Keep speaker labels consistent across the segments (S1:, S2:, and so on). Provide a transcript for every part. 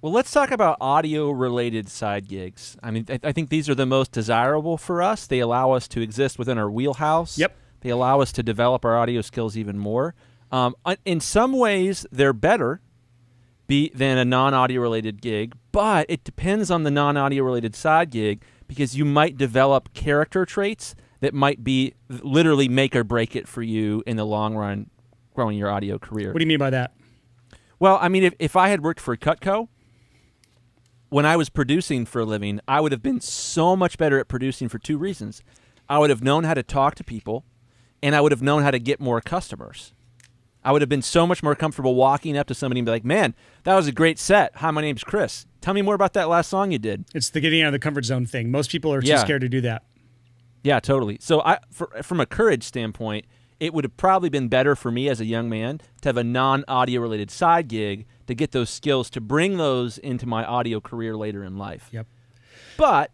S1: Well, let's talk about audio-related side gigs. I mean, I think these are the most desirable for us. They allow us to exist within our wheelhouse.
S2: Yep.
S1: They allow us to develop our audio skills even more. In some ways, they're better than a non-audio related gig, but it depends on the non-audio related side gig because you might develop character traits that might be literally make or break it for you in the long run growing your audio career.
S2: What do you mean by that?
S1: Well, I mean, if I had worked for Cutco, when I was producing for a living, I would have been so much better at producing for two reasons. I would have known how to talk to people, and I would have known how to get more customers. I would have been so much more comfortable walking up to somebody and be like, man, that was a great set. Hi, my name's Chris. Tell me more about that last song you did.
S2: It's the getting out of the comfort zone thing. Most people are too scared to do that.
S1: Yeah, totally. So from a courage standpoint, it would have probably been better for me as a young man to have a non-audio related side gig to get those skills, to bring those into my audio career later in life.
S2: Yep.
S1: But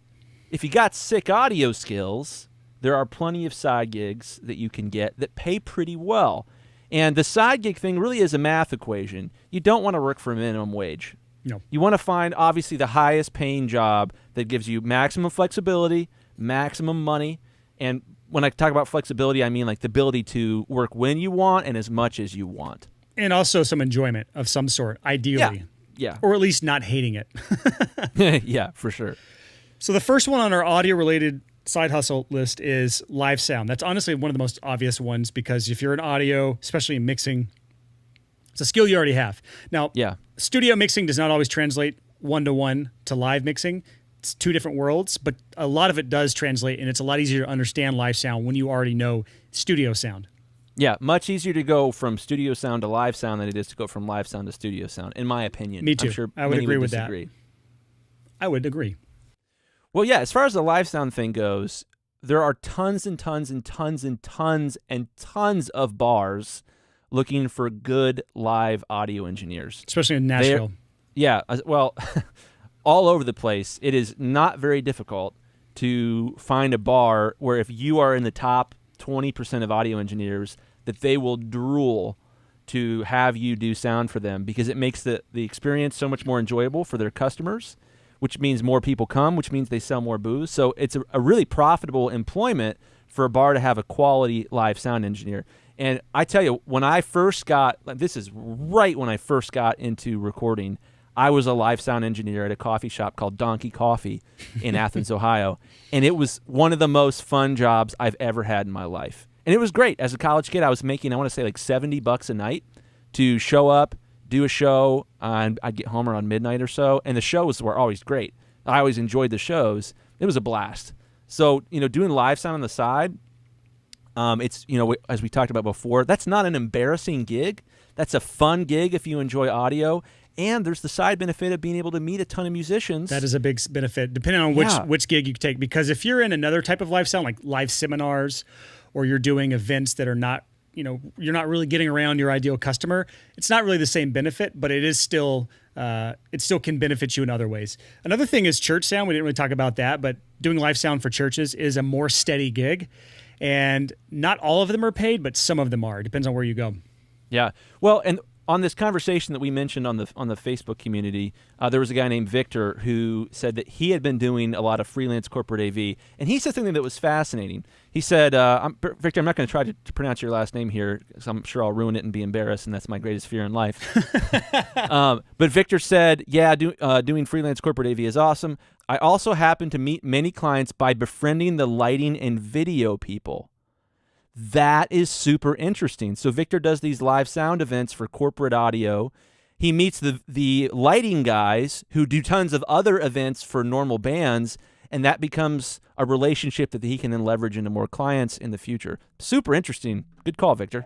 S1: if you got sick audio skills, there are plenty of side gigs that you can get that pay pretty well. And the side gig thing really is a math equation. You don't want to work for a minimum wage.
S2: No.
S1: You want to find, obviously, the highest paying job that gives you maximum flexibility, maximum money. And when I talk about flexibility, I mean like the ability to work when you want and as much as you want.
S2: And also some enjoyment of some sort, ideally.
S1: Yeah.
S2: Or at least not hating it.
S1: Yeah, for sure.
S2: So the first one on our audio-related side hustle list is live sound. That's honestly one of the most obvious ones because if you're in audio, especially in mixing, it's a skill you already have. Now, studio mixing does not always translate one-to-one to live mixing. It's two different worlds, but a lot of it does translate, and it's a lot easier to understand live sound when you already know studio sound.
S1: Yeah, much easier to go from studio sound to live sound than it is to go from live sound to studio sound, in my opinion.
S2: Me too.
S1: I'm sure
S2: I would
S1: many
S2: agree with
S1: disagree.
S2: that. I would agree.
S1: Well, yeah, as far as the live sound thing goes, there are tons and tons and tons and tons and tons of bars looking for good live audio engineers.
S2: Especially in Nashville.
S1: Well, all over the place. It is not very difficult to find a bar where if you are in the top 20% of audio engineers, that they will drool to have you do sound for them because it makes the experience so much more enjoyable for their customers, which means more people come, which means they sell more booze. So it's a really profitable employment for a bar to have a quality live sound engineer. And I tell you, when I first got, this is right when I first got into recording, I was a live sound engineer at a coffee shop called Donkey Coffee in Athens, Ohio. And it was one of the most fun jobs I've ever had in my life. And it was great. As a college kid, I was making, I want to say like $70 a night to show up, do a show, and I'd get home around midnight or so. And the shows were always great. I always enjoyed the shows. It was a blast. So, doing live sound on the side, it's, as we talked about before, that's not an embarrassing gig. That's a fun gig if you enjoy audio. And there's the side benefit of being able to meet a ton of musicians.
S2: That is a big benefit, depending on which gig you take. Because if you're in another type of live sound, like live seminars, or you're doing events that are not, you're not really getting around your ideal customer, it's not really the same benefit, but it is still, it still can benefit you in other ways. Another thing is church sound. We didn't really talk about that, but doing live sound for churches is a more steady gig. And not all of them are paid, but some of them are. It depends on where you go.
S1: Yeah. Well, and on this conversation that we mentioned on the Facebook community, there was a guy named Victor who said that he had been doing a lot of freelance corporate AV, and he said something that was fascinating. He said, Victor, I'm not going to try to pronounce your last name here, because I'm sure I'll ruin it and be embarrassed, and that's my greatest fear in life. But Victor said, doing freelance corporate AV is awesome. I also happen to meet many clients by befriending the lighting and video people. That is super interesting. So Victor does these live sound events for corporate audio. He meets the lighting guys who do tons of other events for normal bands, and that becomes a relationship that he can then leverage into more clients in the future. Super interesting. Good call, Victor.